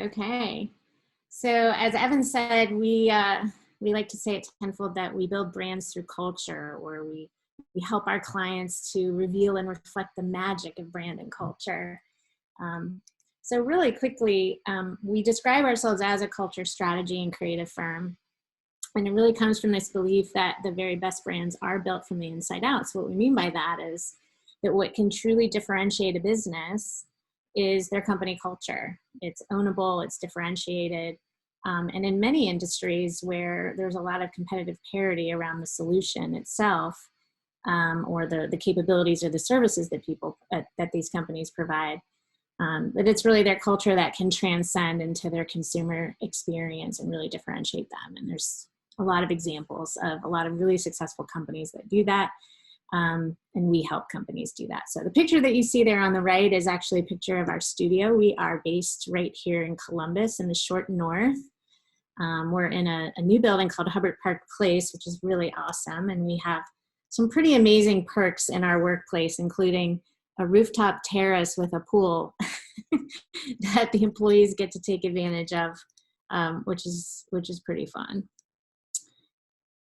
Okay. So as Evan said, we like to say at Tenfold that we build brands through culture, or we help our clients to reveal and reflect the magic of brand and culture. Um, so really quickly, we describe ourselves as a culture strategy and creative firm. And it really comes from this belief that the very best brands are built from the inside out. So what we mean by that is that what can truly differentiate a business is their company culture. It's ownable, it's differentiated. And in many industries where there's a lot of competitive parity around the solution itself, or the capabilities or the services that that these companies provide, but it's really their culture that can transcend into their consumer experience and really differentiate them. And there's a lot of examples of a lot of really successful companies that do that. And we help companies do that. So the picture that you see there on the right is actually a picture of our studio. We are based right here in Columbus in the short north. We're in a new building called Hubbard Park Place, which is really awesome. And we have some pretty amazing perks in our workplace, including a rooftop terrace with a pool that the employees get to take advantage of, which is pretty fun.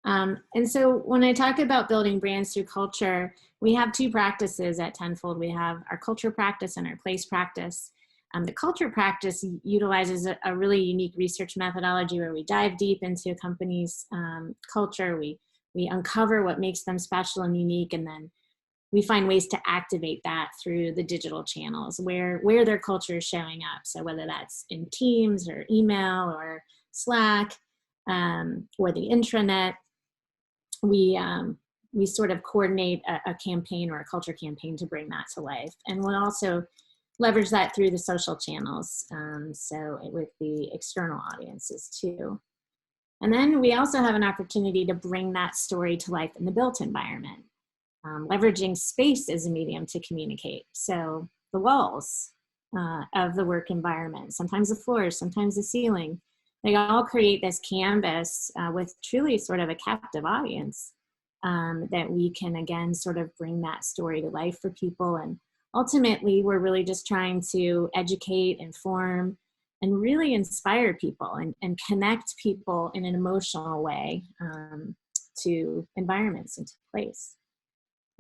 And so when I talk about building brands through culture, we have two practices at Tenfold. We have our culture practice and our place practice. The culture practice utilizes a really unique research methodology where we dive deep into a company's culture. We uncover what makes them special and unique, and then we find ways to activate that through the digital channels where their culture is showing up. So whether that's in Teams or email or Slack, or the intranet, we sort of coordinate a campaign or a culture campaign to bring that to life. And we'll also leverage that through the social channels, so with the external audiences too. And then we also have an opportunity to bring that story to life in the built environment, leveraging space as a medium to communicate. So the walls of the work environment, sometimes the floors, sometimes the ceiling, they all create this canvas with truly sort of a captive audience that we can, again, sort of bring that story to life for people. And ultimately, we're really just trying to educate, inform, and really inspire people and connect people in an emotional way to environments and to place.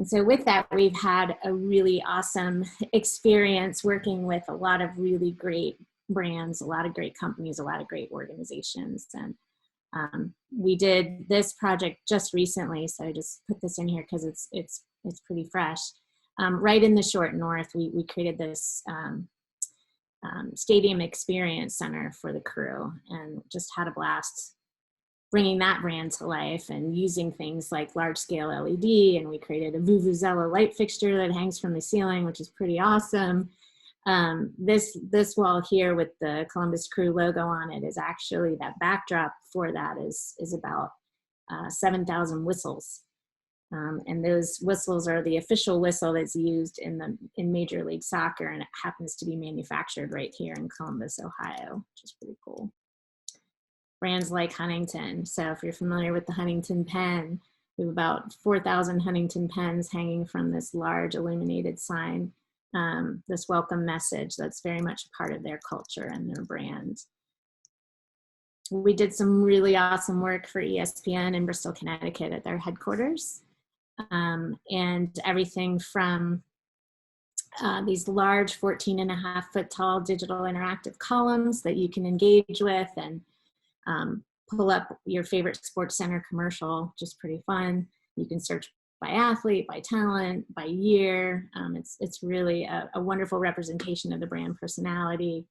And so with that, we've had a really awesome experience working with a lot of really great brands, a lot of great companies, a lot of great organizations. And we did this project just recently, so I just put this in here because it's pretty fresh. Right in the short north, we created this stadium experience center for the crew, and just had a blast bringing that brand to life and using things like large scale LED. And we created a Vuvuzela light fixture that hangs from the ceiling, which is pretty awesome. This wall here with the Columbus Crew logo on it is actually, that backdrop for that is about 7,000 whistles. And those whistles are the official whistle that's used in Major League Soccer, and it happens to be manufactured right here in Columbus, Ohio, which is pretty cool. Brands like Huntington. So if you're familiar with the Huntington pen, we have about 4,000 Huntington pens hanging from this large illuminated sign. This welcome message that's very much a part of their culture and their brand. We did some really awesome work for ESPN in Bristol, Connecticut at their headquarters. And everything from these large 14.5-foot tall digital interactive columns that you can engage with and pull up your favorite Sports Center commercial, just pretty fun. You can search by athlete, by talent, by year. It's really a wonderful representation of the brand personality,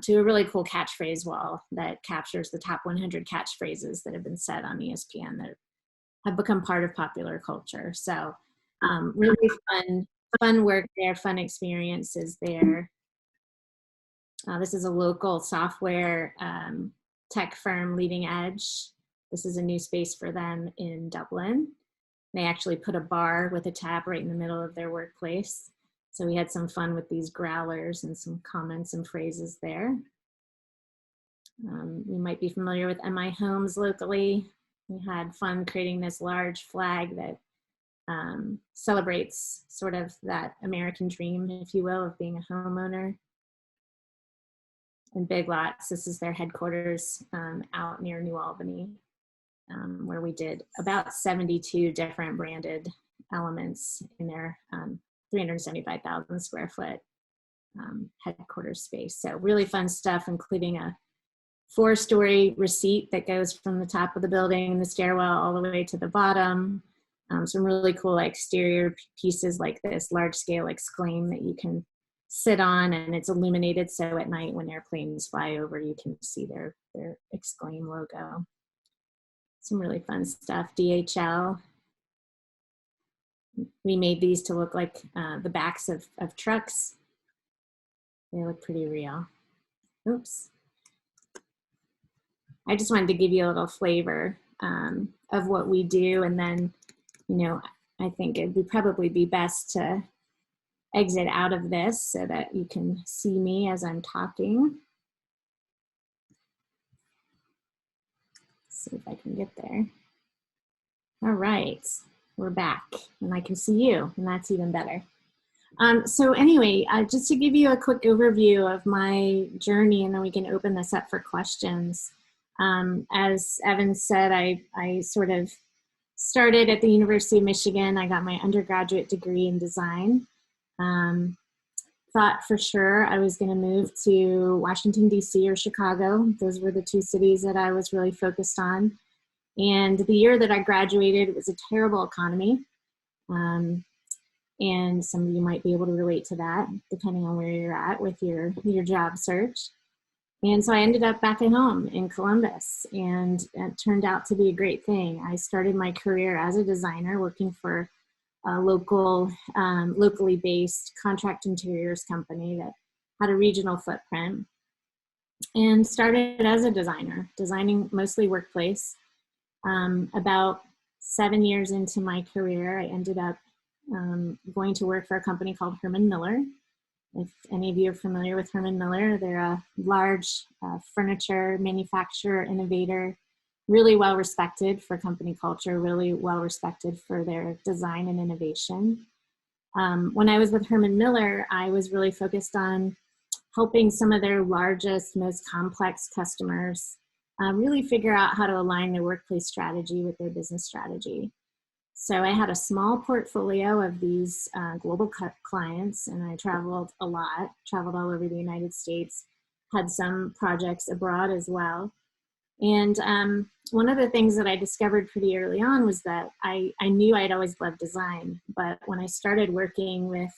to a really cool catchphrase wall that captures the top 100 catchphrases that have been said on ESPN that have become part of popular culture. So really fun work there, fun experiences there. This is a local software tech firm, Leading Edge. This is a new space for them in Dublin. They actually put a bar with a tap right in the middle of their workplace. So we had some fun with these growlers and some comments and phrases there. You might be familiar with MI Homes locally. We had fun creating this large flag that celebrates sort of that American dream, if you will, of being a homeowner. in Big Lots. This is their headquarters out near New Albany, where we did about 72 different branded elements in their 375,000 square foot headquarters space. So really fun stuff, including a 4-story receipt that goes from the top of the building, the stairwell, all the way to the bottom. Some really cool exterior pieces like this large scale exclaim that you can sit on, and it's illuminated, so at night when airplanes fly over, you can see their exclaim logo. Some really fun stuff. DHL. We made these to look like the backs of trucks. They look pretty real. Oops. I just wanted to give you a little flavor of what we do, and then, you know, I think it would probably be best to exit out of this so that you can see me as I'm talking. Let's see if I can get there. All right, we're back, and I can see you, and that's even better. So anyway, just to give you a quick overview of my journey, and then we can open this up for questions. As Evan said, I sort of started at the University of Michigan. I got my undergraduate degree in design. Thought for sure I was going to move to Washington, D.C. or Chicago. Those were the two cities that I was really focused on. And the year that I graduated, it was a terrible economy. And some of you might be able to relate to that, depending on where you're at with your job search. And so I ended up back at home in Columbus, and it turned out to be a great thing. I started my career as a designer working for a locally based contract interiors company that had a regional footprint, and started as a designer, designing mostly workplace. About 7 years into my career, I ended up going to work for a company called Herman Miller. If any of you are familiar with Herman Miller, they're a large furniture manufacturer, innovator, really well respected for company culture, really well respected for their design and innovation. When I was with Herman Miller, I was really focused on helping some of their largest, most complex customers really figure out how to align their workplace strategy with their business strategy. So I had a small portfolio of these global clients, and I traveled a lot, traveled all over the United States, had some projects abroad as well. And one of the things that I discovered pretty early on was that I knew I'd always loved design, but when I started working with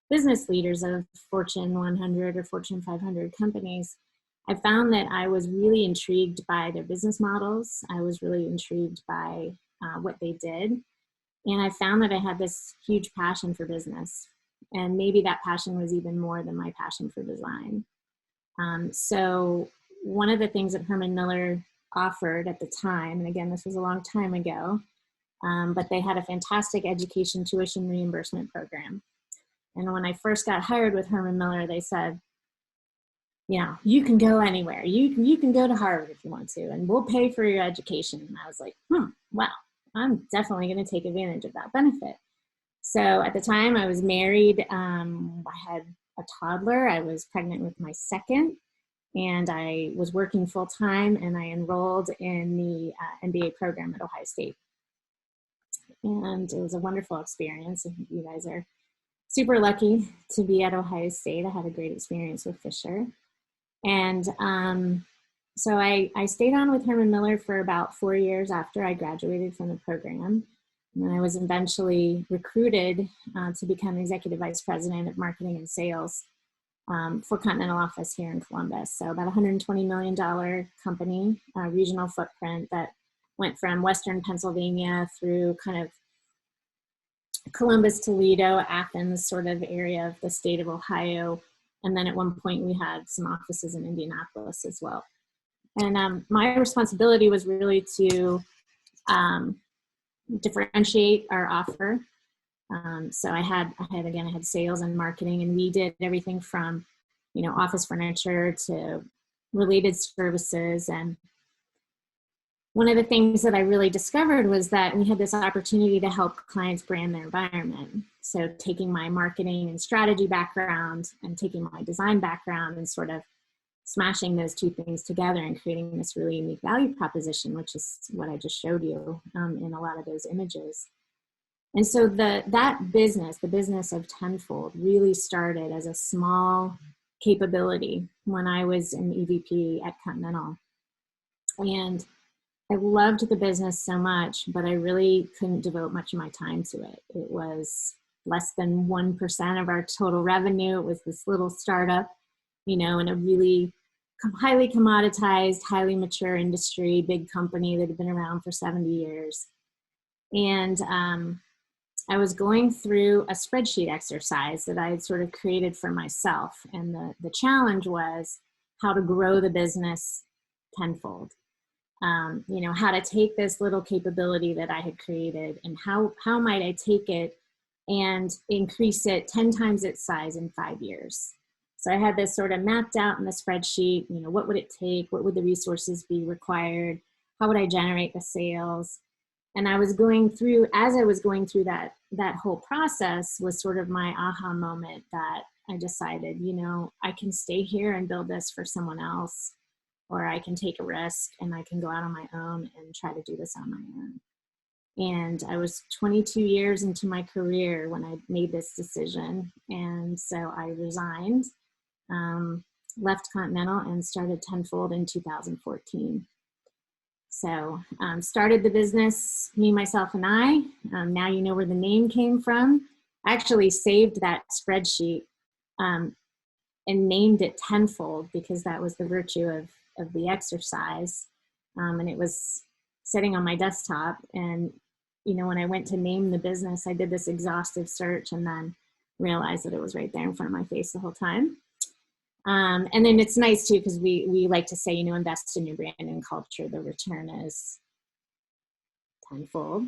business leaders of Fortune 100 or Fortune 500 companies, I found that I was really intrigued by their business models. I was really intrigued by what they did. And I found that I had this huge passion for business. And maybe that passion was even more than my passion for design. So one of the things that Herman Miller offered at the time, and again, this was a long time ago, but they had a fantastic education tuition reimbursement program. And when I first got hired with Herman Miller, they said, you know, you can go anywhere. You can go to Harvard if you want to, and we'll pay for your education. And I was like, wow, I'm definitely going to take advantage of that benefit. So at the time I was married, I had a toddler, I was pregnant with my second, and I was working full time, and I enrolled in the MBA program at Ohio State. And it was a wonderful experience. I think you guys are super lucky to be at Ohio State. I had a great experience with Fisher. And so I stayed on with Herman Miller for about 4 years after I graduated from the program. And then I was eventually recruited to become Executive Vice President of Marketing and Sales for Continental Office here in Columbus. So about $120 million company, regional footprint that went from Western Pennsylvania through kind of Columbus, Toledo, Athens sort of area of the state of Ohio. And then at one point we had some offices in Indianapolis as well. And my responsibility was really to differentiate our offer. So I had sales and marketing, and we did everything from, office furniture to related services. And one of the things that I really discovered was that we had this opportunity to help clients brand their environment. So taking my marketing and strategy background and taking my design background and sort of smashing those two things together and creating this really unique value proposition, which is what I just showed you in a lot of those images. And so that business, the business of Tenfold, really started as a small capability when I was an EVP at Continental. And I loved the business so much, but I really couldn't devote much of my time to it. It was less than 1% of our total revenue. It was this little startup, you know, in a really highly commoditized, highly mature industry, big company that had been around for 70 years. And I was going through a spreadsheet exercise that I had sort of created for myself. And the challenge was how to grow the business tenfold. You know, how to take this little capability that I had created and how might I take it and increase it 10 times its size in 5 years. So I had this sort of mapped out in the spreadsheet, you know, what would it take? What would the resources be required? How would I generate the sales? And I was going through, as I was going through that whole process was sort of my aha moment that I decided, you know, I can stay here and build this for someone else, or I can take a risk and I can go out on my own and try to do this on my own. And I was 22 years into my career when I made this decision. And so I resigned, left Continental and started Tenfold in 2014. So started the business, me, myself, and I. Now you know where the name came from. I actually saved that spreadsheet and named it Tenfold because that was the virtue of the exercise. And it was sitting on my desktop. And, you know, when I went to name the business, I did this exhaustive search and then realized that it was right there in front of my face the whole time. And then it's nice too, because we like to say, you know, invest in your brand and culture. The return is tenfold.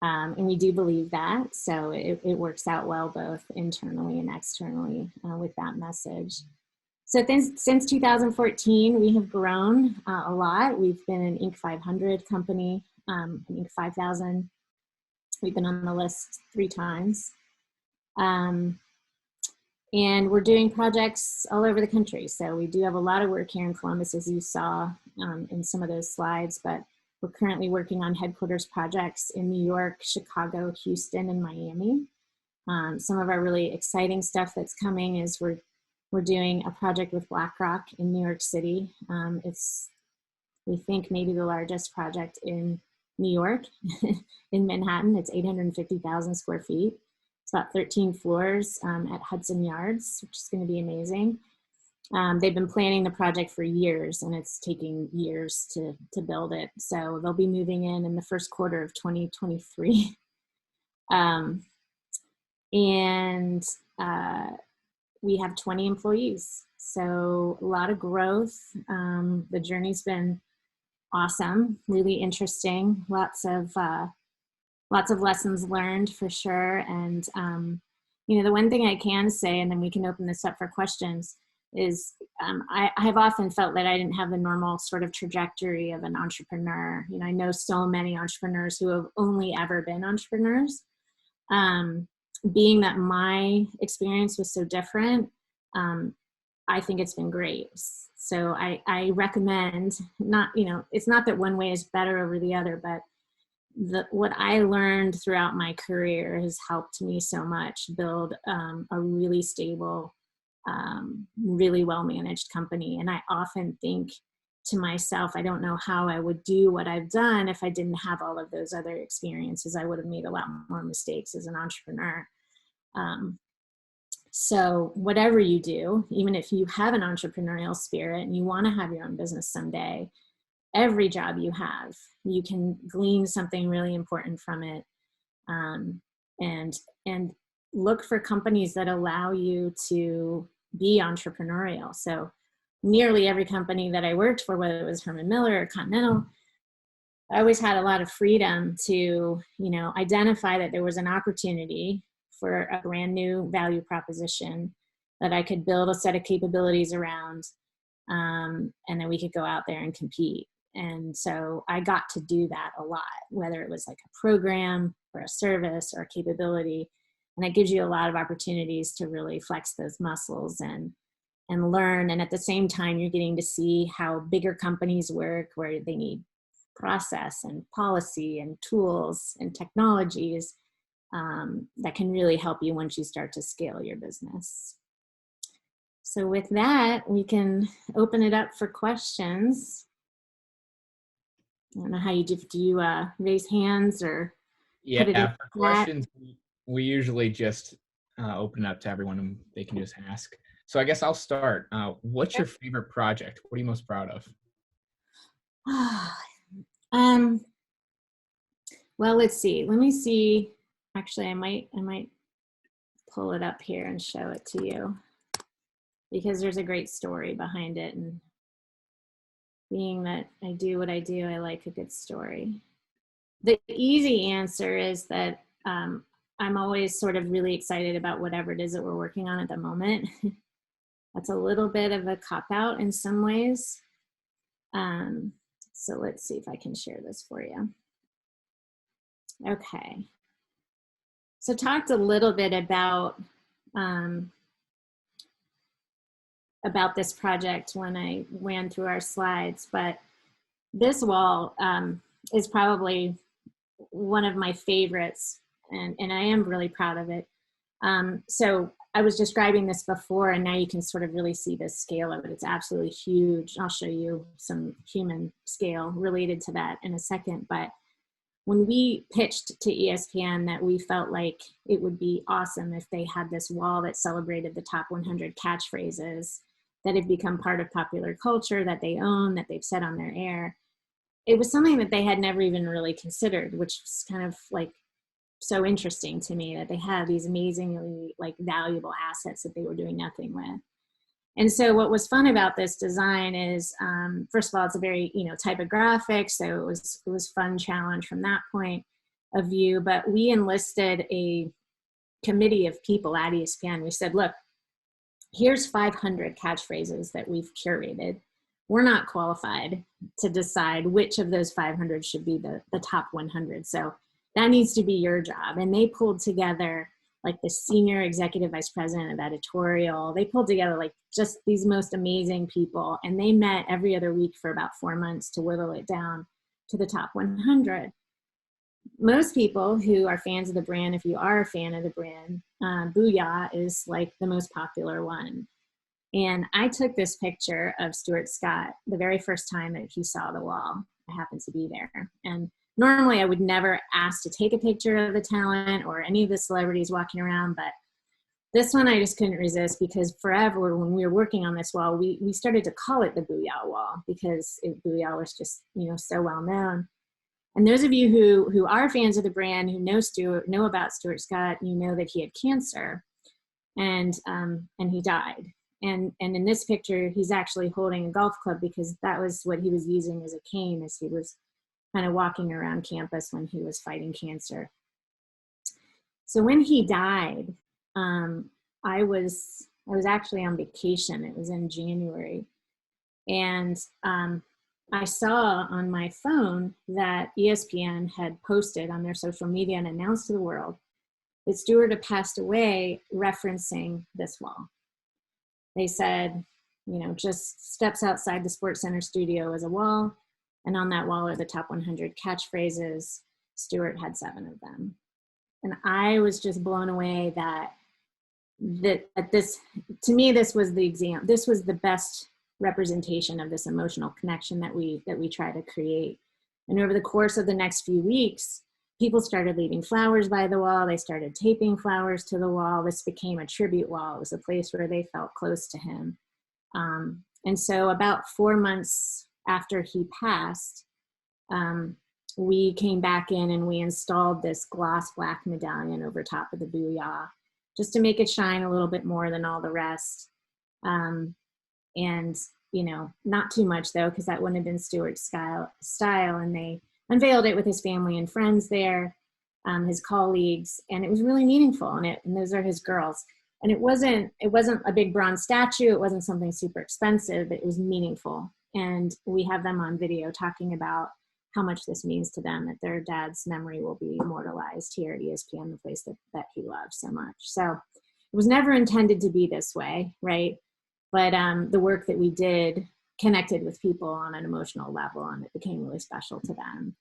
And we do believe that. So it works out well, both internally and externally with that message. So since 2014, we have grown a lot. We've been an Inc. 500 company, an Inc. 5000. We've been on the list 3 times. And we're doing projects all over the country. So we do have a lot of work here in Columbus, as you saw in some of those slides, but we're currently working on headquarters projects in New York, Chicago, Houston, and Miami. Some of our really exciting stuff that's coming is we're doing a project with BlackRock in New York City. It's, we think, maybe the largest project in New York, in Manhattan. It's 850,000 square feet. It's about 13 floors at Hudson Yards, which is going to be amazing. They've been planning the project for years, and it's taking years to build it. So they'll be moving in the first quarter of 2023. We have 20 employees. So a lot of growth. The journey's been awesome, really interesting. Lots of lessons learned for sure. And, you know, the one thing I can say, and then we can open this up for questions, is I have often felt that I didn't have the normal sort of trajectory of an entrepreneur. You know, I know so many entrepreneurs who have only ever been entrepreneurs. Being that my experience was so different, I think it's been great. So I recommend, not, you know, it's not that one way is better over the other, but what I learned throughout my career has helped me so much build a really stable, really well-managed company. And I often think to myself, I don't know how I would do what I've done if I didn't have all of those other experiences. I would have made a lot more mistakes as an entrepreneur. So whatever you do, even if you have an entrepreneurial spirit and you want to have your own business someday, every job you have, you can glean something really important from it. And look for companies that allow you to be entrepreneurial. So nearly every company that I worked for, whether it was Herman Miller or Continental, I always had a lot of freedom to, you know, identify that there was an opportunity for a brand new value proposition that I could build a set of capabilities around, and then we could go out there and compete. And so I got to do that a lot, whether it was like a program or a service or a capability. And it gives you a lot of opportunities to really flex those muscles and and learn. And at the same time, you're getting to see how bigger companies work, where they need process and policy and tools and technologies that can really help you once you start to scale your business. So with that, we can open it up for questions. I don't know how you do. Do you raise hands or put it in Yeah, for questions, we usually just open up to everyone and they can just ask. So I guess I'll start. What's your favorite project? What are you most proud of? Well, let's see. Let me see. Actually, I might pull it up here and show it to you, because there's a great story behind it. And being that I do what I do, I like a good story. The easy answer is that I'm always sort of really excited about whatever it is that we're working on at the moment. That's a little bit of a cop-out in some ways. So let's see if I can share this for you. Okay. So talked a little bit about this project when I ran through our slides, but this wall is probably one of my favorites, and I am really proud of it. So I was describing this before, and now you can sort of really see the scale of it. It's absolutely huge. I'll show you some human scale related to that in a second. But when we pitched to ESPN that we felt like it would be awesome if they had this wall that celebrated the top 100 catchphrases that have become part of popular culture, that they own, that they've said on their air, it was something that they had never even really considered, which was kind of like so interesting to me, that they have these amazingly like valuable assets that they were doing nothing with. And so what was fun about this design is, first of all, it's a very, typographic. So it was fun challenge from that point of view. But we enlisted a committee of people at ESPN. We said, look, here's 500 catchphrases that we've curated. We're not qualified to decide which of those 500 should be the top 100. So that needs to be your job. And they pulled together like the senior executive vice president of editorial. They pulled together like just these most amazing people. And they met every other week for about 4 months to whittle it down to the top 100. Most people who are fans of the brand, if you are a fan of the brand, Booyah is like the most popular one. And I took this picture of Stuart Scott the very first time that he saw the wall. I happened to be there. And normally I would never ask to take a picture of the talent or any of the celebrities walking around, but this one I just couldn't resist, because forever when we were working on this wall, we started to call it the Booyah Wall, because Booyah was just, so well known. And those of you who are fans of the brand, who know about Stuart Scott, you know that he had cancer, and he died. And in this picture, he's actually holding a golf club, because that was what he was using as a cane as he was kind of walking around campus when he was fighting cancer. So when he died, I was actually on vacation. It was in January. And I saw on my phone that ESPN had posted on their social media and announced to the world that Stuart had passed away, referencing this wall. They said, just steps outside the Sports Center studio is a wall, and on that wall are the top 100 catchphrases. Stuart had 7 of them. And I was just blown away that this, to me, this was the example. This was the best representation of this emotional connection that we try to create. And over the course of the next few weeks, people started leaving flowers by the wall. They started taping flowers to the wall. This became a tribute wall. It was a place where they felt close to him. And so about 4 months after he passed, we came back in and we installed this gloss black medallion over top of the Booyah, just to make it shine a little bit more than all the rest. And, not too much though, because that wouldn't have been Stuart's style. And they unveiled it with his family and friends there, his colleagues, and it was really meaningful. And those are his girls. And it wasn't a big bronze statue. It wasn't something super expensive. It was meaningful. And we have them on video talking about how much this means to them, that their dad's memory will be immortalized here at ESPN, the place that he loved so much. So it was never intended to be this way, right? but the work that we did connected with people on an emotional level, and it became really special to them.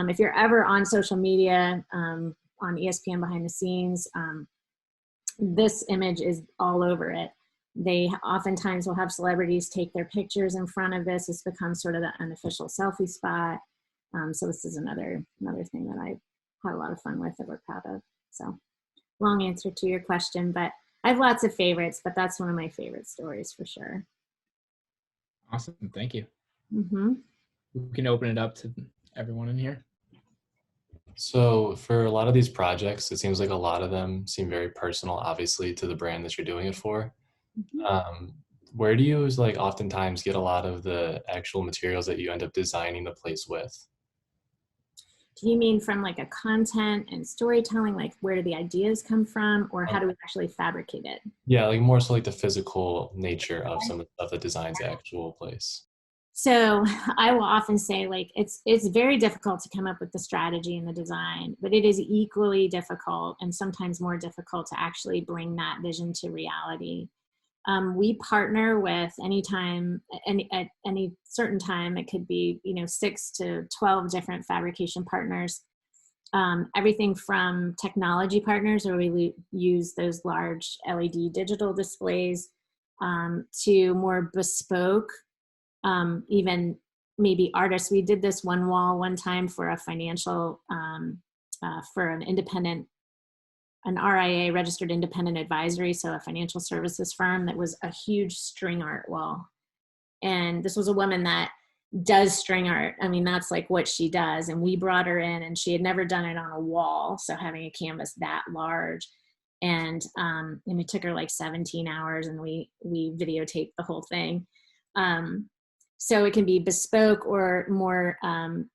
If you're ever on social media, on ESPN behind the scenes, this image is all over it. They oftentimes will have celebrities take their pictures in front of this. It's become sort of the unofficial selfie spot. So this is another thing that I had a lot of fun with that we're proud of. So long answer to your question, but I have lots of favorites, but that's one of my favorite stories for sure. Awesome. Thank you. Mm-hmm. We can open it up to everyone in here. So for a lot of these projects, it seems like a lot of them seem very personal, obviously, to the brand that you're doing it for. Mm-hmm. Where do you like oftentimes get a lot of the actual materials that you end up designing the place with? Do you mean from like a content and storytelling, like where do the ideas come from, or how do we actually fabricate it? Yeah, like more so like the physical nature of some of the stuff that designs the actual place. So I will often say, like, it's very difficult to come up with the strategy and the design, but it is equally difficult and sometimes more difficult to actually bring that vision to reality. We partner with at any certain time, it could be, 6 to 12 different fabrication partners. Everything from technology partners, where we use those large LED digital displays, to more bespoke, even maybe artists. We did this one wall one time for a financial, for an RIA, registered independent advisory, so a financial services firm, that was a huge string art wall. And this was a woman that does string art. I mean, that's like what she does. And we brought her in, and she had never done it on a wall. So having a canvas that large, and it took her like 17 hours, and we videotaped the whole thing. So it can be bespoke or more,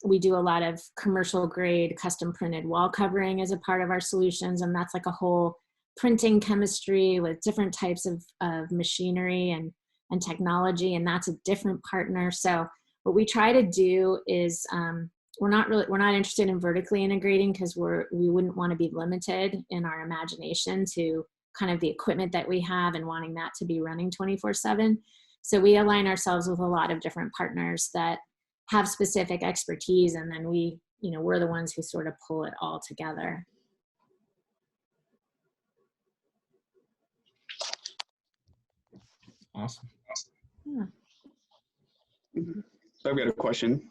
we do a lot of commercial grade custom printed wall covering as a part of our solutions. And that's like a whole printing chemistry with different types of machinery and technology. And that's a different partner. So what we try to do is, we're not interested in vertically integrating, because we wouldn't want to be limited in our imagination to kind of the equipment that we have and wanting that to be running 24/7. So we align ourselves with a lot of different partners that have specific expertise, and then we're the ones who sort of pull it all together. Awesome. Yeah. So I've got a question.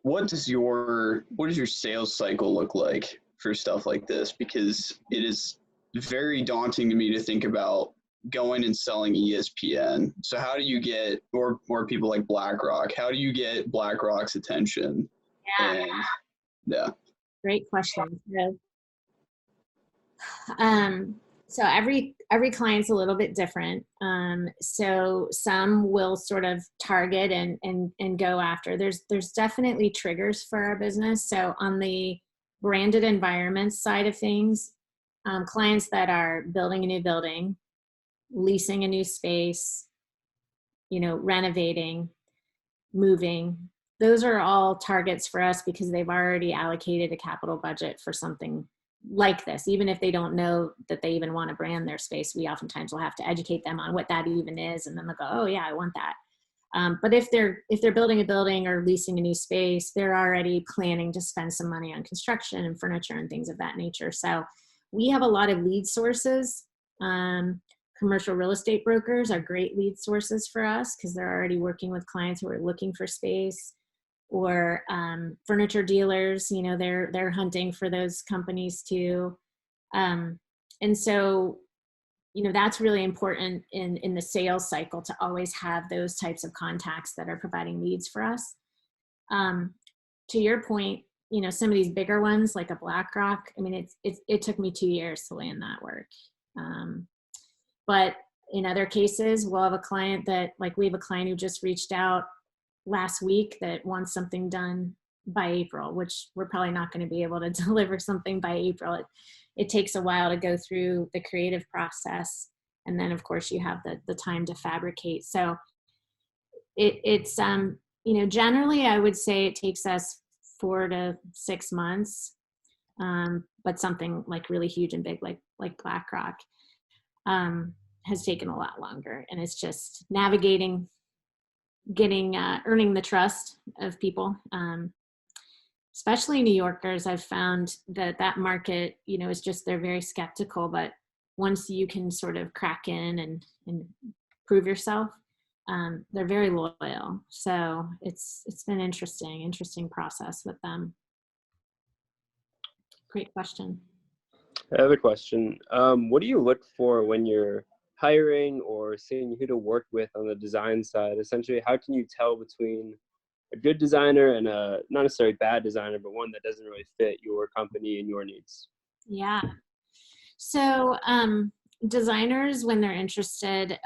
What does your sales cycle look like for stuff like this? Because it is very daunting to me to think about going and selling ESPN. So how do you get, or people like BlackRock, how do you get BlackRock's attention? Yeah. And yeah. Great question. So every client's a little bit different. So some will sort of target and go after. There's definitely triggers for our business. So on the branded environments side of things, clients that are building a new building, leasing a new space, renovating, moving, those are all targets for us, because they've already allocated a capital budget for something like this. Even if they don't know that they even want to brand their space, we oftentimes will have to educate them on what that even is, and then they'll go, oh yeah, I want that. But if they're building a building or leasing a new space, they're already planning to spend some money on construction and furniture and things of that nature. So we have a lot of lead sources. Commercial real estate brokers are great lead sources for us, because they're already working with clients who are looking for space, or furniture dealers, they're hunting for those companies too. And so, that's really important in the sales cycle, to always have those types of contacts that are providing leads for us. To your point, some of these bigger ones like a BlackRock, I mean, it took me 2 years to land that work. But in other cases, we'll have a client we have a client who just reached out last week that wants something done by April, which we're probably not going to be able to deliver something by April. It takes a while to go through the creative process. And then of course you have the time to fabricate. So it's generally I would say it takes us 4 to 6 months. But something like really huge and big, like BlackRock. has taken a lot longer, and it's just navigating, earning the trust of people. Especially New Yorkers, I've found that market, is just, they're very skeptical, but once you can sort of crack in and prove yourself, they're very loyal. So it's been interesting process with them. Great question. I have a question. What do you look for when you're hiring or seeing who to work with on the design side? Essentially, how can you tell between a good designer and a not necessarily bad designer, but one that doesn't really fit your company and your needs? Yeah. So designers, when they're interested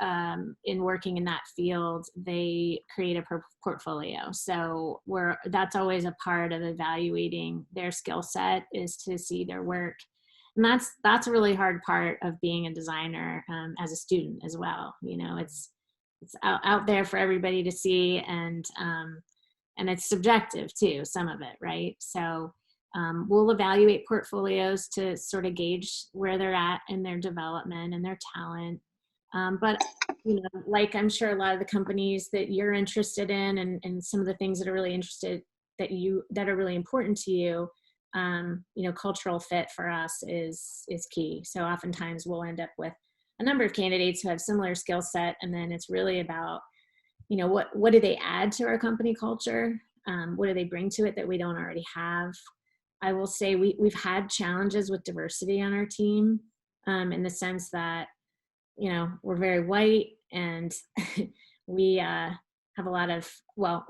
in working in that field, they create a portfolio. So that's always a part of evaluating their skill set, is to see their work. And that's a really hard part of being a designer as a student as well. It's out there for everybody to see, and it's subjective too, some of it, right? So we'll evaluate portfolios to sort of gauge where they're at in their development and their talent. But like I'm sure a lot of the companies that you're interested in, and some of the things that are really that are really important to you, cultural fit for us is key. So oftentimes we'll end up with a number of candidates who have similar skill set, and then it's really about, what do they add to our company culture? What do they bring to it that we don't already have? I will say we've had challenges with diversity on our team, in the sense that, we're very white, and we have a lot of,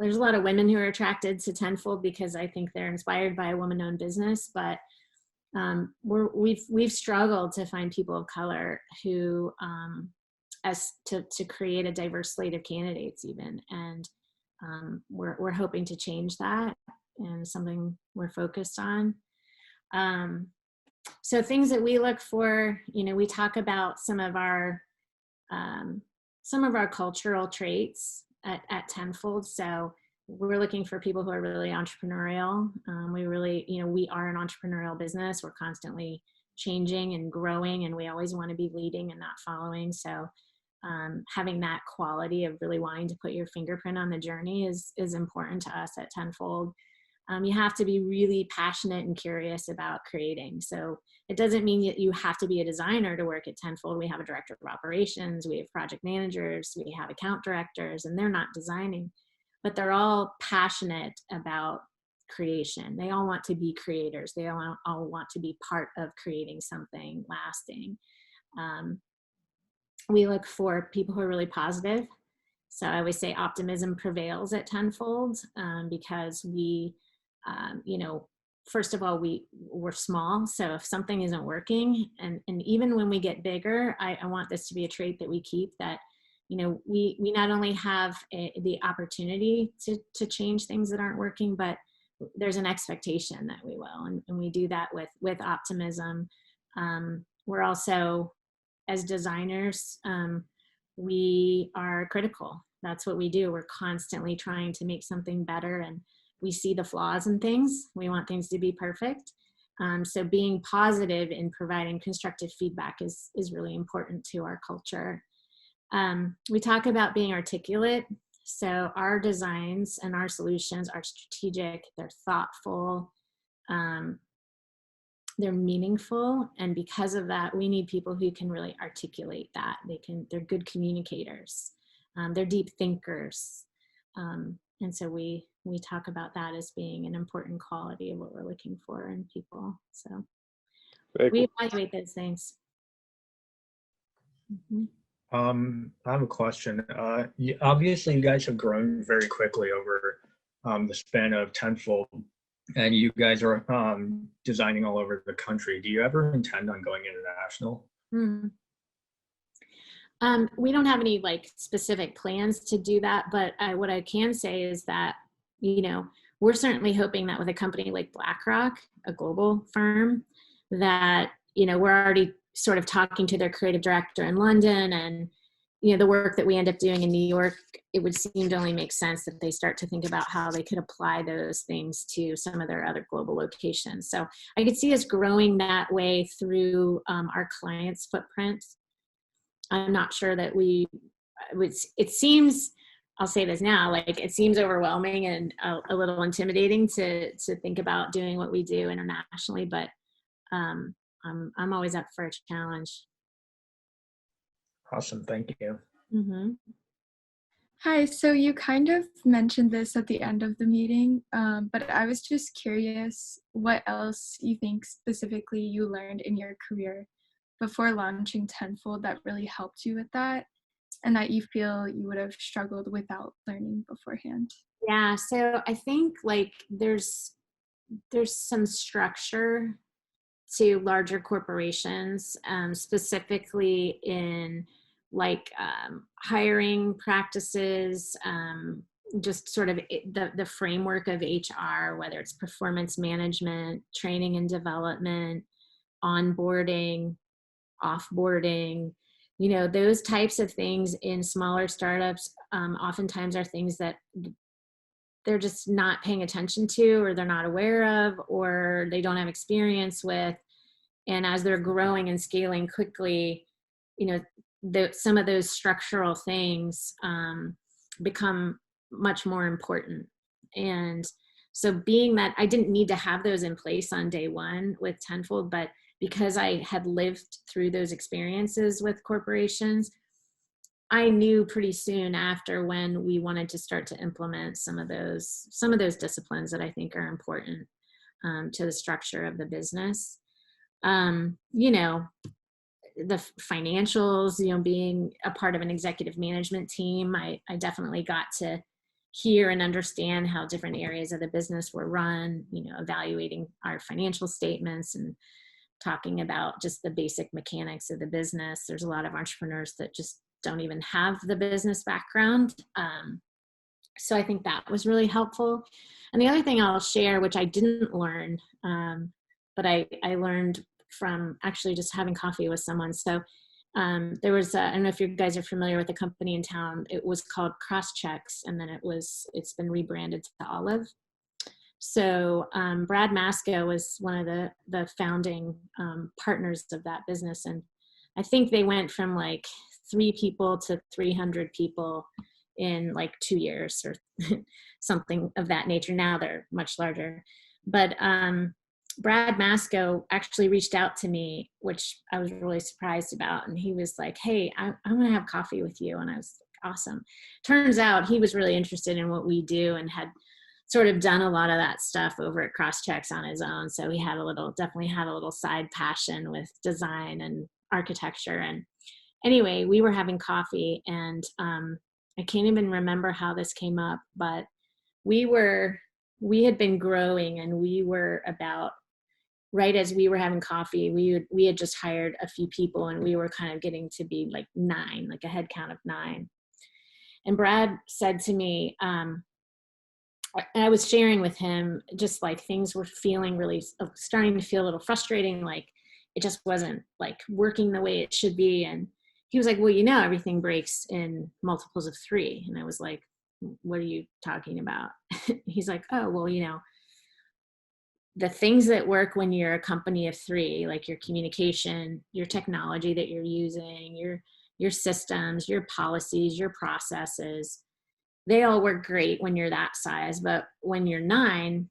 there's a lot of women who are attracted to Tenfold because I think they're inspired by a woman-owned business, but we've struggled to find people of color who, to create a diverse slate of candidates even, and we're hoping to change that, and something we're focused on. So things that we look for, we talk about some of our cultural traits at Tenfold. So we're looking for people who are really entrepreneurial. We are an entrepreneurial business. We're constantly changing and growing, and we always want to be leading and not following. So having that quality of really wanting to put your fingerprint on the journey is important to us at Tenfold. You have to be really passionate and curious about creating. So it doesn't mean that you have to be a designer to work at Tenfold. We have a director of operations, we have project managers, we have account directors, and they're not designing, but they're all passionate about creation. They all want to be creators. They all want to be part of creating something lasting. We look for people who are really positive. So I always say optimism prevails at Tenfold, because we, first of all, we're small. So if something isn't working, and even when we get bigger, I want this to be a trait that we keep, that, we not only have the opportunity to change things that aren't working, but there's an expectation that we will. And we do that with optimism. We're also, as designers, we are critical. That's what we do. We're constantly trying to make something better, and we see the flaws in things. We want things to be perfect. So being positive in providing constructive feedback is really important to our culture. We talk about being articulate. So our designs and our solutions are strategic, they're thoughtful, they're meaningful. And because of that, we need people who can really articulate that. They're good communicators. They're deep thinkers. And so we talk about that as being an important quality of what we're looking for in people. So we evaluate those things. Mm-hmm. I have a question. Obviously, you guys have grown very quickly over the span of Tenfold, and you guys are designing all over the country. Do you ever intend on going international? Mm-hmm. We don't have any specific plans to do that, but what I can say is that, we're certainly hoping that with a company like BlackRock, a global firm, that, we're already sort of talking to their creative director in London, and, the work that we end up doing in New York, it would seem to only make sense that they start to think about how they could apply those things to some of their other global locations. So I could see us growing that way through our clients' footprint. I'm not sure that it seems, I'll say this now, like it seems overwhelming and a little intimidating to think about doing what we do internationally, but I'm always up for a challenge. Awesome. Thank you. Mm-hmm. Hi, so you kind of mentioned this at the end of the meeting, but I was just curious what else you think specifically you learned in your career before launching Tenfold that really helped you with that, and that you feel you would have struggled without learning beforehand. Yeah, so I think like there's some structure to larger corporations, specifically in like hiring practices, just sort of the framework of HR, whether it's performance management, training and development, onboarding, offboarding, you know, those types of things in smaller startups oftentimes are things that they're just not paying attention to, or they're not aware of, or they don't have experience with. And as they're growing and scaling quickly, you know, some of those structural things become much more important. And so being that I didn't need to have those in place on day one with Tenfold, but because I had lived through those experiences with corporations, I knew pretty soon after when we wanted to start to implement some of those disciplines that I think are important to the structure of the business. You know, the financials, you know, being a part of an executive management team, I definitely got to hear and understand how different areas of the business were run, you know, evaluating our financial statements and talking about just the basic mechanics of the business. There's a lot of entrepreneurs that just don't even have the business background. So I think that was really helpful. And the other thing I'll share, which I didn't learn, but I learned from actually just having coffee with someone. So there was, I don't know if you guys are familiar with a company in town. It was called Crosschecks, and then it's been rebranded to Olive. So Brad Masco was one of the founding partners of that business. And I think they went from like 3 people to 300 people in like 2 years or something of that nature. Now they're much larger. But Brad Masco actually reached out to me, which I was really surprised about. And he was like, hey, I want to have coffee with you. And I was like, awesome. Turns out he was really interested in what we do and had sort of done a lot of that stuff over at Crosschecks on his own. So he had definitely had a little side passion with design and architecture. And anyway, we were having coffee, and I can't even remember how this came up, but we had been growing, and we were about, right as we were having coffee, we had just hired a few people, and we were kind of getting to be like 9, like a head count of 9. And Brad said to me, I was sharing with him just like things were feeling really, starting to feel a little frustrating, like it just wasn't like working the way it should be. And he was like, well, you know, everything breaks in multiples of 3. And I was like, what are you talking about? He's like, oh, well, you know, the things that work when you're a company of 3, like your communication, your technology that you're using, your systems, your policies, your processes, they all work great when you're that size. But when you're 9,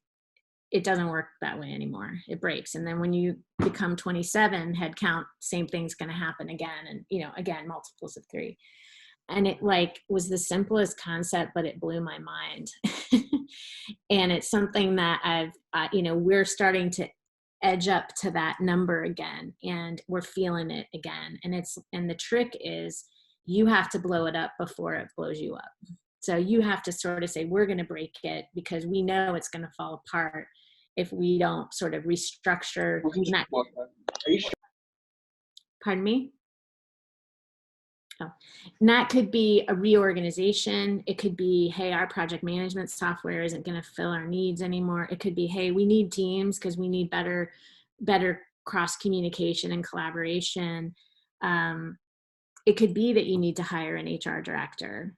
it doesn't work that way anymore. It breaks. And then when you become 27 head count, same thing's going to happen again. And, you know, again, multiples of 3. And it like was the simplest concept, but it blew my mind. And it's something that you know, we're starting to edge up to that number again, and we're feeling it again. And the trick is you have to blow it up before it blows you up. So you have to sort of say, we're going to break it because we know it's going to fall apart if we don't sort of restructure. Pardon me? Oh. And that could be a reorganization. It could be, hey, our project management software isn't going to fill our needs anymore. It could be, hey, we need teams because we need better cross communication and collaboration. It could be that you need to hire an HR director.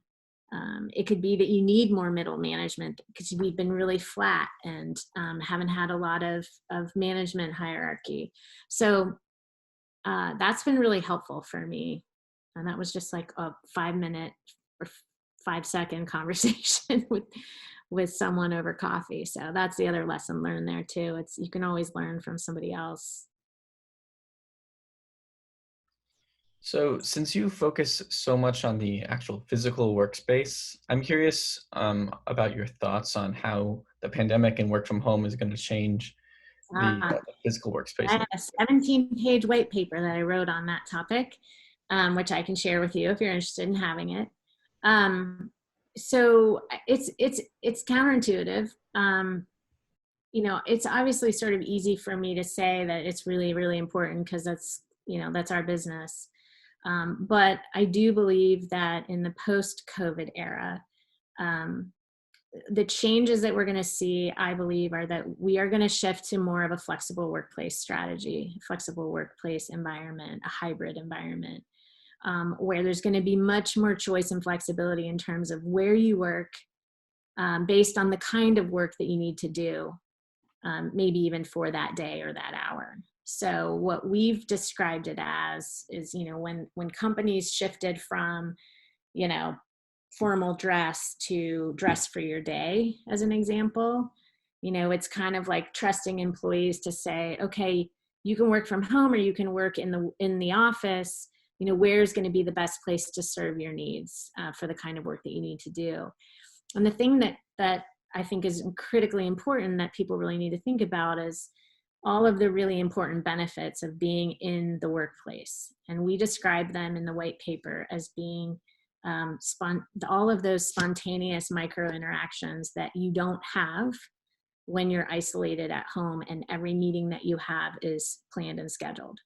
It could be that you need more middle management because we've been really flat and haven't had a lot of management hierarchy. So that's been really helpful for me And that was just like a 5-minute or 5-second conversation with someone over coffee. So that's the other lesson learned there too. It's, you can always learn from somebody else. So since you focus so much on the actual physical workspace, I'm curious about your thoughts on how the pandemic and work from home is going to change the physical workspace. I have a 17-page white paper that I wrote on that topic, which I can share with you if you're interested in having it. So it's counterintuitive. You know, it's obviously sort of easy for me to say that it's really, really important because that's, you know, that's our business. But I do believe that in the post-COVID era, the changes that we're going to see, I believe, are that we are going to shift to more of a flexible workplace strategy, flexible workplace environment, a hybrid environment, where there's going to be much more choice and flexibility in terms of where you work, based on the kind of work that you need to do, maybe even for that day or that hour. So what we've described it as is, you know, when companies shifted from, you know, formal dress to dress for your day, as an example, you know, it's kind of like trusting employees to say, okay, you can work from home or you can work in the office, you know, where's going to be the best place to serve your needs for the kind of work that you need to do. And the thing that I think is critically important that people really need to think about is all of the really important benefits of being in the workplace. And we describe them in the white paper as being all of those spontaneous micro interactions that you don't have when you're isolated at home and every meeting that you have is planned and scheduled.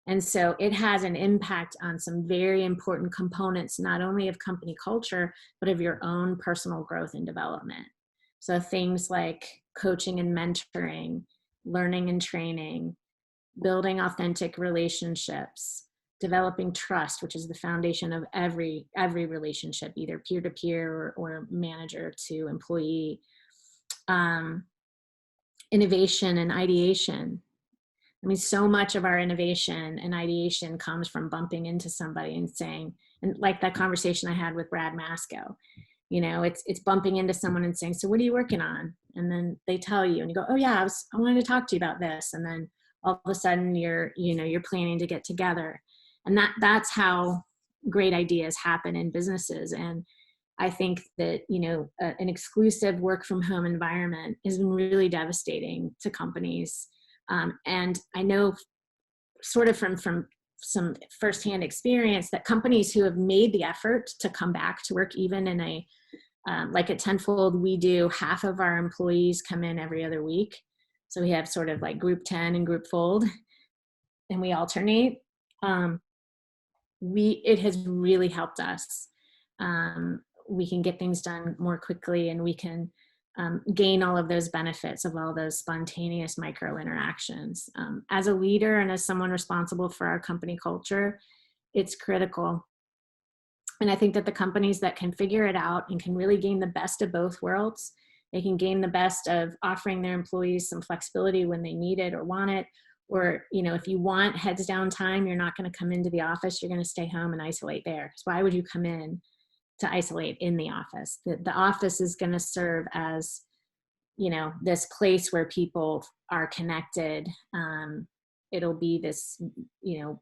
And so it has an impact on some very important components, not only of company culture, but of your own personal growth and development. So things like coaching and mentoring, learning and training, building authentic relationships, developing trust, which is the foundation of every relationship, either peer-to-peer or manager to employee, innovation and ideation. I mean, so much of our innovation and ideation comes from bumping into somebody and saying, and like that conversation I had with Brad Masco, you know, it's bumping into someone and saying, so what are you working on? And then they tell you and you go, oh yeah, I wanted to talk to you about this. And then all of a sudden you're planning to get together. And that's how great ideas happen in businesses. And I think that, you know, an exclusive work from home environment has been really devastating to companies. And I know sort of from some firsthand experience that companies who have made the effort to come back to work, even in a, like at Tenfold, we do half of our employees come in every other week. So we have sort of like group 10 and group fold, and we alternate. It has really helped us. We can get things done more quickly, and we can gain all of those benefits of all those spontaneous micro interactions. As a leader and as someone responsible for our company culture, it's critical. And I think that the companies that can figure it out and can really gain the best of both worlds, they can gain the best of offering their employees some flexibility when they need it or want it. Or, you know, if you want heads down time, you're not going to come into the office, you're going to stay home and isolate there. Because why would you come in to isolate in the office? The office is going to serve as, you know, this place where people are connected. It'll be this, you know,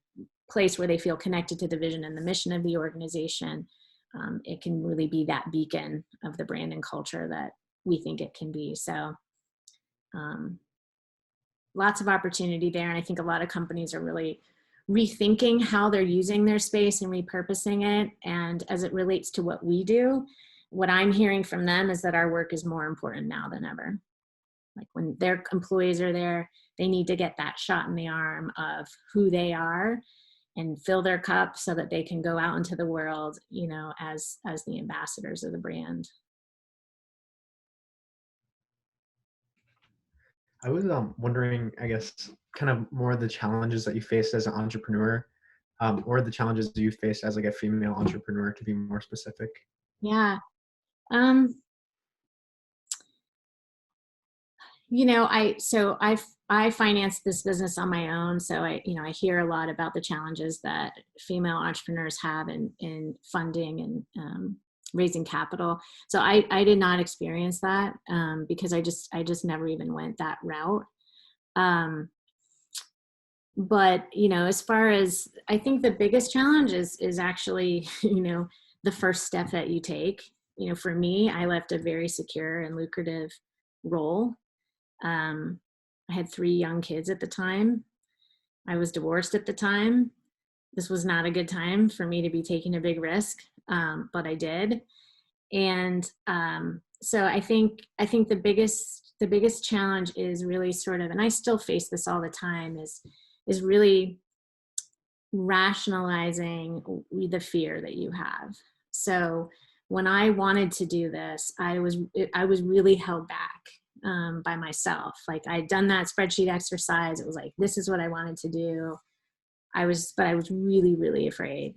place where they feel connected to the vision and the mission of the organization. It can really be that beacon of the brand and culture that we think it can be. So lots of opportunity there. And I think a lot of companies are really rethinking how they're using their space and repurposing it. And as it relates to what we do, what I'm hearing from them is that our work is more important now than ever. Like when their employees are there, they need to get that shot in the arm of who they are and fill their cup so that they can go out into the world, you know, as the ambassadors of the brand. I was wondering, I guess, kind of more the challenges that you faced as an entrepreneur, or the challenges you faced as like a female entrepreneur, to be more specific. Yeah. You know, I've I financed this business on my own. So I hear a lot about the challenges that female entrepreneurs have in funding and raising capital. So I did not experience that because I just never even went that route. But, as far as, I think the biggest challenge is actually, the first step that you take. For me, I left a very secure and lucrative role. I had 3 young kids at the time. I was divorced at the time. This was not a good time for me to be taking a big risk, but I did. And so I think the biggest challenge is really sort of, and I still face this all the time, is really rationalizing the fear that you have. So when I wanted to do this, I was really held back by myself. Like, I'd done that spreadsheet exercise. It was like, this is what I wanted to do. But I was really, really afraid.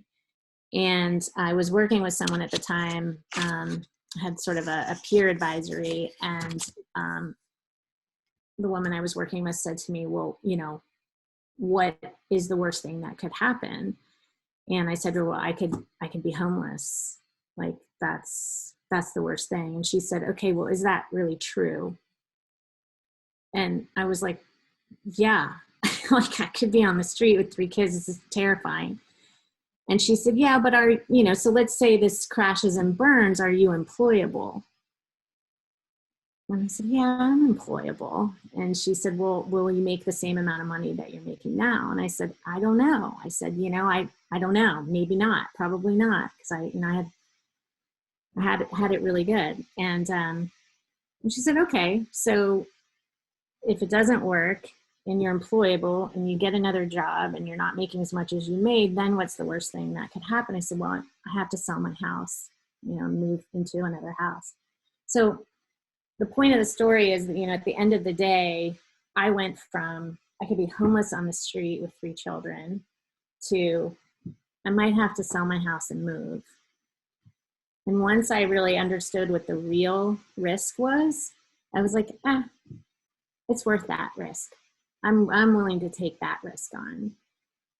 And I was working with someone at the time, had sort of a peer advisory, and the woman I was working with said to me, well, what is the worst thing that could happen? And I said to her, well, I could be homeless. Like, that's the worst thing. And she said, okay, well, is that really true? And I was like, yeah, like, I could be on the street with 3 kids. This is terrifying. And she said, yeah, but so let's say this crashes and burns. Are you employable? And I said, yeah, I'm employable. And she said, well, will you make the same amount of money that you're making now? And I said, I don't know. I said, I don't know. Maybe not. Probably not. Because I had it really good. And she said, okay, so if it doesn't work and you're employable and you get another job and you're not making as much as you made, then what's the worst thing that could happen? I said, well, I have to sell my house, move into another house. So the point of the story is that, at the end of the day, I went from, I could be homeless on the street with 3 children to, I might have to sell my house and move. And once I really understood what the real risk was, I was like, it's worth that risk. I'm willing to take that risk on.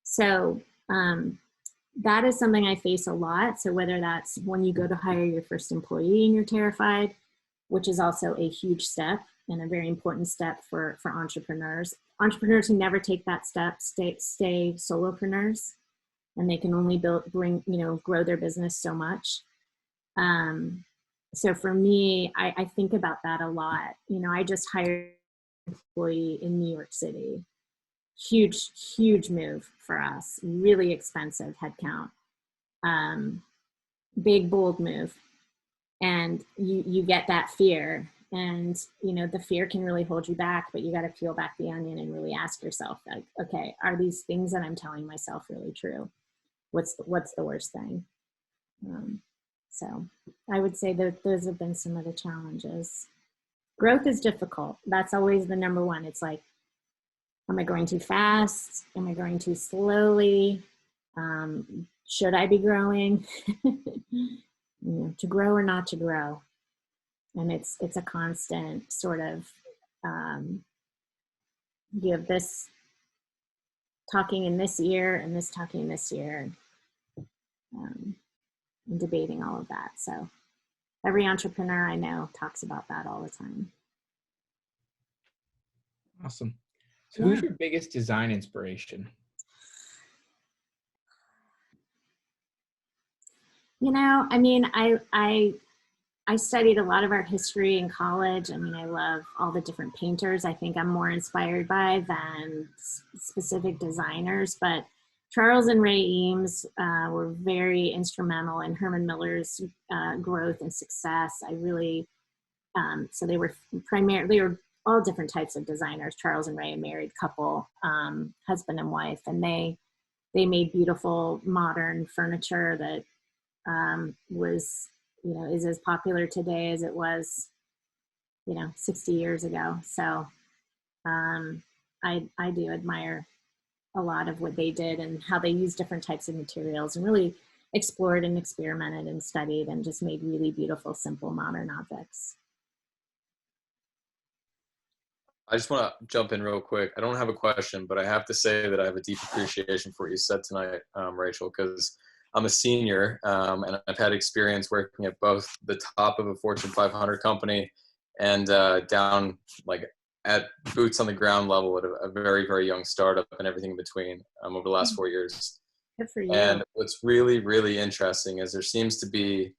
So that is something I face a lot. So whether that's when you go to hire your first employee and you're terrified, which is also a huge step and a very important step for entrepreneurs. Entrepreneurs who never take that step stay solopreneurs, and they can only grow their business so much. So for me, I think about that a lot. I just hired an employee in New York City. Huge move for us. Really expensive headcount. Big, bold move. And you get that fear, and the fear can really hold you back, but you got to peel back the onion and really ask yourself, like, okay, are these things that I'm telling myself really true? What's the worst thing? So I would say that those have been some of the challenges. Growth is difficult. That's always the number one. It's like, am I going too fast? Am I going too slowly? Should I be growing? To grow or not to grow. And it's a constant sort of, you have this talking in this ear and this talking in this ear, and debating all of that. So every entrepreneur I know talks about that all the time. Awesome. So who's your biggest design inspiration? I studied a lot of art history in college. I love all the different painters. I think I'm more inspired by than specific designers, but Charles and Ray Eames were very instrumental in Herman Miller's growth and success. So they were all different types of designers. Charles and Ray, a married couple, husband and wife, and they made beautiful modern furniture that is as popular today as it was, 60 years ago. So I do admire a lot of what they did and how they used different types of materials and really explored and experimented and studied and just made really beautiful, simple, modern objects. I just want to jump in real quick. I don't have a question, but I have to say that I have a deep appreciation for what you said tonight, Rachel, because I'm a senior and I've had experience working at both the top of a Fortune 500 company and down like at boots on the ground level at a very, very young startup and everything in between over the last 4 years. Good for you. And what's really, really interesting is there seems to be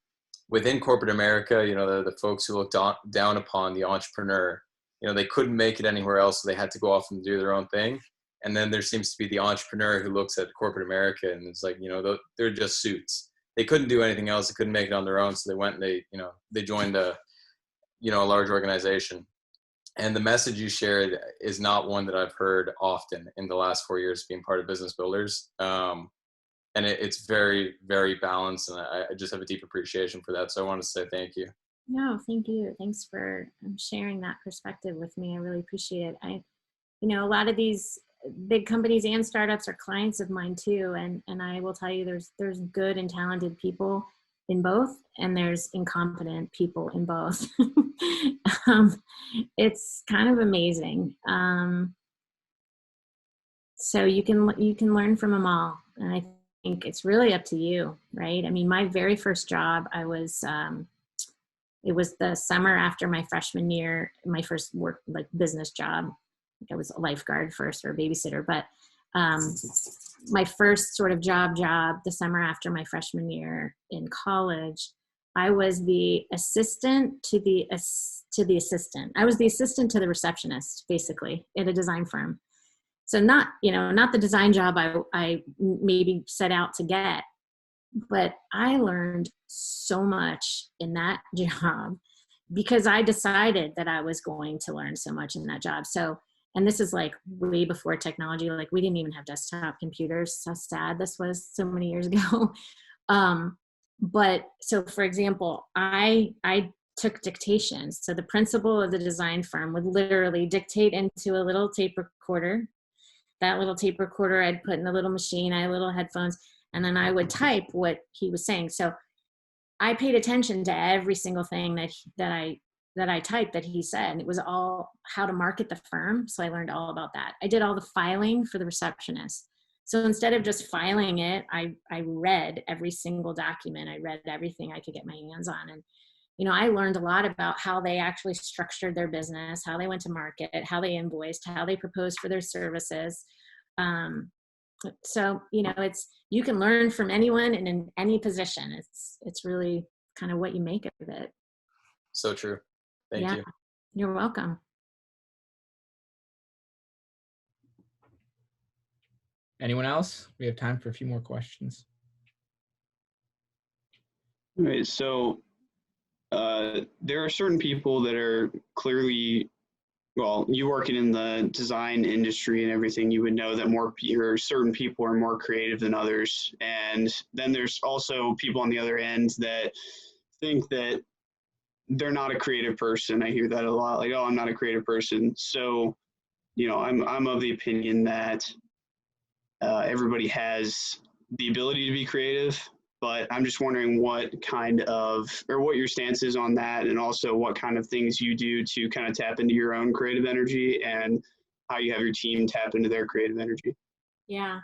within corporate America, you know, the folks who look down upon the entrepreneur, you know, they couldn't make it anywhere else, so they had to go off and do their own thing. And then there seems to be the entrepreneur who looks at corporate America and it's like, you know, they're just suits. They couldn't do anything else. They couldn't make it on their own. So they went and they joined a large organization. And the message you shared is not one that I've heard often in the last 4 years being part of Business Builders. And it's very, very balanced. And I just have a deep appreciation for that. So I want to say thank you. No, thank you. Thanks for sharing that perspective with me. I really appreciate it. A lot of these big companies and startups are clients of mine too. And I will tell you, there's good and talented people in both, and there's incompetent people in both. It's kind of amazing. So you can learn from them all. And I think it's really up to you, right? I mean, my very first job, it was the summer after my freshman year, my first work, like business job. I was a lifeguard first or a babysitter, but my first sort of job, the summer after my freshman year in college, I was the assistant to the assistant. I was the assistant to the receptionist, basically, at a design firm. So not the design job I maybe set out to get, but I learned so much in that job because I decided that I was going to learn so much in that job. So, and this is like way before technology, like we didn't even have desktop computers. How sad this was so many years ago. But so for example, I took dictation. So the principal of the design firm would literally dictate into a little tape recorder. That little tape recorder I'd put in a little machine, I had little headphones, and then I would type what he was saying. So I paid attention to every single thing that I typed that he said. And it was all how to market the firm. So I learned all about that. I did all the filing for the receptionist. So instead of just filing it, I read every single document. I read everything I could get my hands on. And, I learned a lot about how they actually structured their business, how they went to market, how they invoiced, how they proposed for their services. So, you can learn from anyone and in any position. It's really kind of what you make of it. So true. Thank you. You're welcome. Anyone else? We have time for a few more questions. All right, so there are certain people that are clearly, well, you working in the design industry and everything, you would know that certain people are more creative than others. And then there's also people on the other end that think that they're not a creative person. I hear that a lot, like, oh, I'm not a creative person. So, I'm of the opinion that everybody has the ability to be creative, but I'm just wondering what your stance is on that, and also what kind of things you do to kind of tap into your own creative energy and how you have your team tap into their creative energy. Yeah.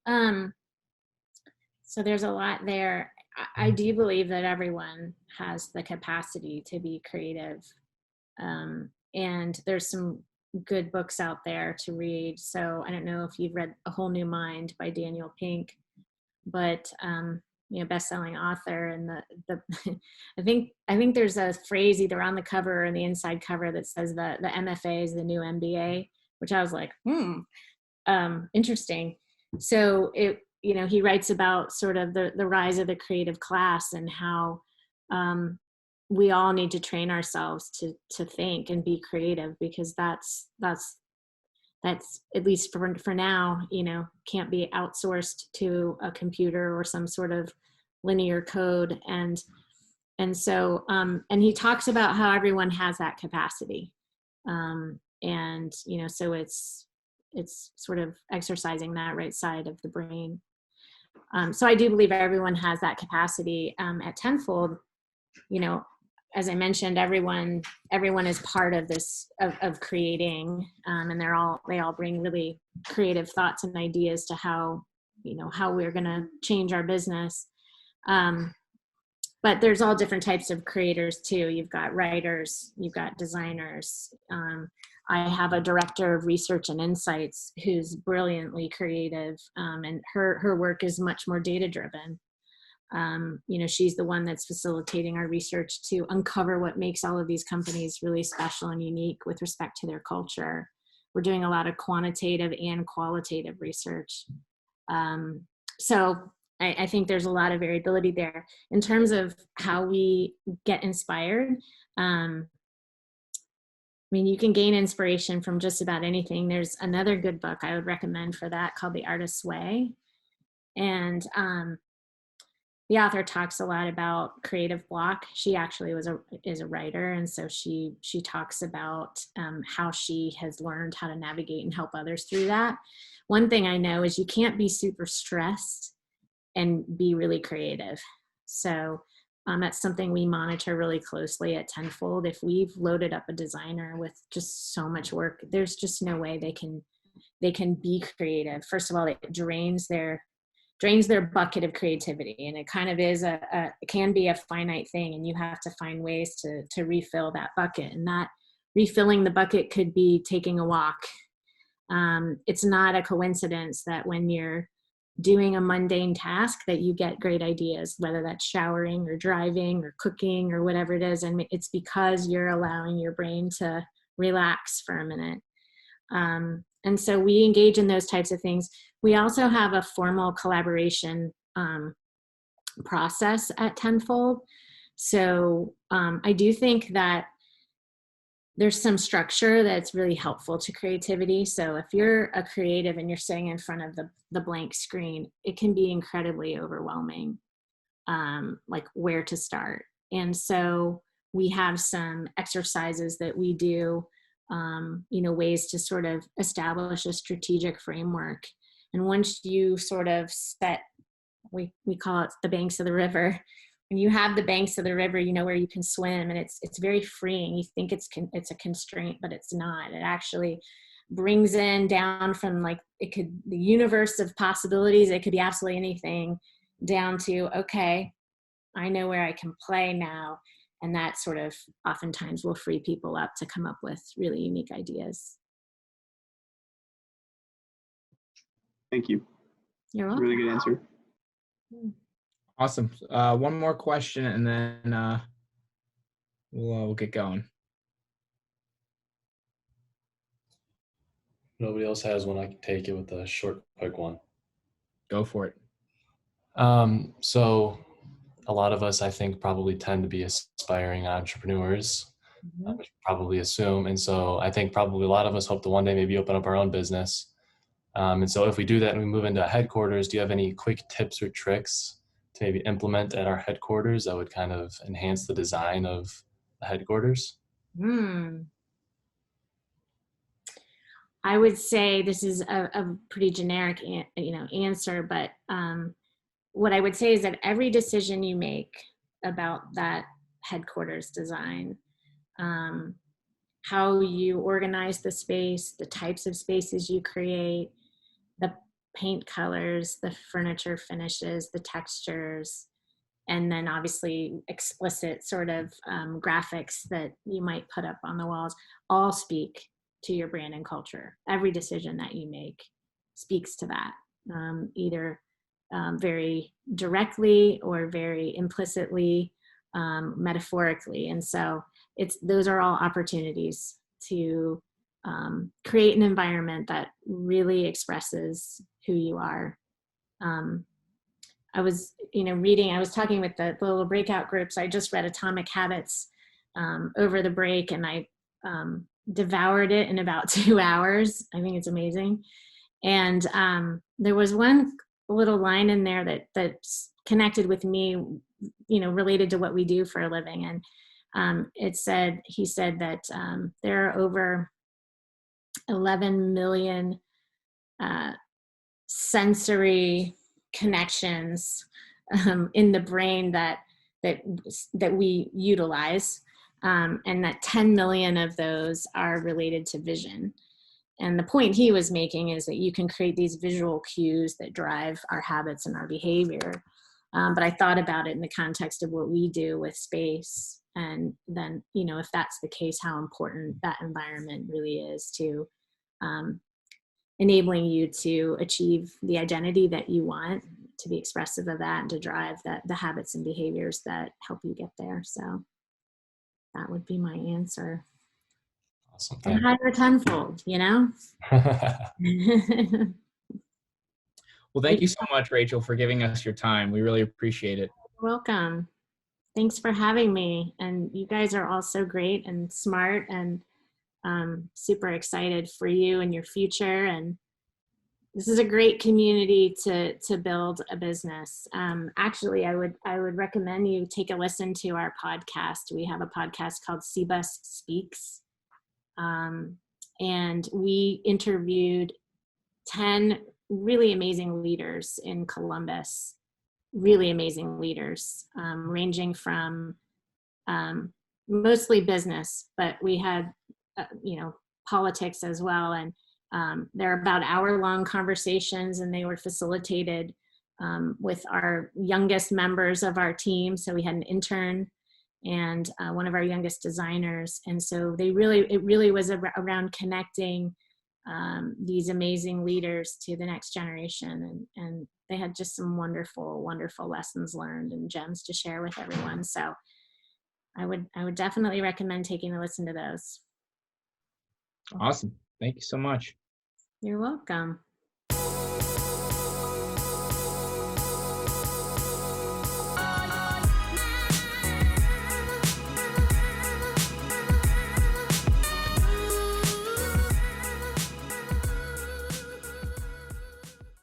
So there's a lot there. I do believe that everyone has the capacity to be creative. And there's some good books out there to read. So I don't know if you've read A Whole New Mind by Daniel Pink, but best-selling author, and I think there's a phrase either on the cover or the inside cover that says the MFA is the new MBA, which I was like, interesting. So he writes about sort of the rise of the creative class and how we all need to train ourselves to think and be creative, because that's at least for now, can't be outsourced to a computer or some sort of linear code. And so, and he talks about how everyone has that capacity. So it's sort of exercising that right side of the brain. So I do believe everyone has that capacity. At Tenfold, as I mentioned, everyone is part of this, of creating, and they all bring really creative thoughts and ideas to how we're going to change our business. But there's all different types of creators too. You've got writers, you've got designers. I have a director of research and insights who's brilliantly creative, and her work is much more data driven. She's the one that's facilitating our research to uncover what makes all of these companies really special and unique with respect to their culture. We're doing a lot of quantitative and qualitative research. So I think there's a lot of variability there. In terms of how we get inspired, you can gain inspiration from just about anything. There's another good book I would recommend for that called The Artist's Way. And the author talks a lot about creative block. She actually is a writer, and so she talks about how she has learned how to navigate and help others through that. One thing I know is you can't be super stressed and be really creative. So that's something we monitor really closely at Tenfold. If we've loaded up a designer with just so much work, there's just no way they can be creative. First of all, it drains their bucket of creativity, and it kind of is it can be a finite thing, and you have to find ways to refill that bucket. And that refilling the bucket could be taking a walk. It's not a coincidence that when you're doing a mundane task that you get great ideas, whether that's showering or driving or cooking or whatever it is. And it's because you're allowing your brain to relax for a minute. And so we engage in those types of things. We also have a formal collaboration process at Tenfold. So I do think that there's some structure that's really helpful to creativity. So if you're a creative and you're sitting in front of the blank screen, it can be incredibly overwhelming, like where to start. And so we have some exercises that we do, ways to sort of establish a strategic framework. And once you sort of set, we call it the banks of the river. When you have the banks of the river, you know where you can swim, and it's very freeing. You think it's a constraint, but it's not. It actually brings in down from the universe of possibilities. It could be absolutely anything, down to, okay, I know where I can play now. And that sort of oftentimes will free people up to come up with really unique ideas. Thank you. You're welcome. Really good answer. Awesome. One more question, and then we'll get going. Nobody else has one, I can take it with a short, quick one. Go for it. So a lot of us, I think, probably tend to be aspiring entrepreneurs, which probably assume. And so I think probably a lot of us hope to one day maybe open up our own business. And so if we do that and we move into headquarters, do you have any quick tips or tricks to maybe implement at our headquarters that would kind of enhance the design of the headquarters? I would say this is a pretty generic, answer, but what I would say is that every decision you make about that headquarters design, how you organize the space, the types of spaces you create, the paint colors, the furniture finishes, the textures, and then obviously explicit sort of graphics that you might put up on the walls, all speak to your brand and culture. Every decision that you make speaks to that, either very directly or very implicitly, metaphorically. And so those are all opportunities to create an environment that really expresses who you are. I was talking with the little breakout groups. I just read Atomic Habits over the break, and I devoured it in about 2 hours. I think it's amazing. And there was one little line in there that's connected with me, related to what we do for a living. And he said that there are over 11 million sensory connections in the brain that we utilize. and that 10 million of those are related to vision. And the point he was making is that you can create these visual cues that drive our habits and our behavior. But I thought about it in the context of what we do with space. And then, you know, if that's the case, how important that environment really is to enabling you to achieve the identity that you want, to be expressive of that, and to drive the habits and behaviors that help you get there. So that would be my answer. Awesome. And hire tenfold, you know? Well, thank you so much, Rachel, for giving us your time. We really appreciate it. You're welcome. Thanks for having me. And you guys are all so great and smart, and super excited for you and your future. And this is a great community to build a business. Actually, I would recommend you take a listen to our podcast. We have a podcast called CBUS Speaks. And we interviewed 10 really amazing leaders in Columbus, really amazing leaders, ranging from mostly business, but we had, you know, politics as well. And they're about hour-long conversations, and they were facilitated with our youngest members of our team. So we had an intern and one of our youngest designers. And so it really was around connecting these amazing leaders to the next generation. And they had just some wonderful, wonderful lessons learned and gems to share with everyone. So I would definitely recommend taking a listen to those. Awesome. Thank you so much. You're welcome.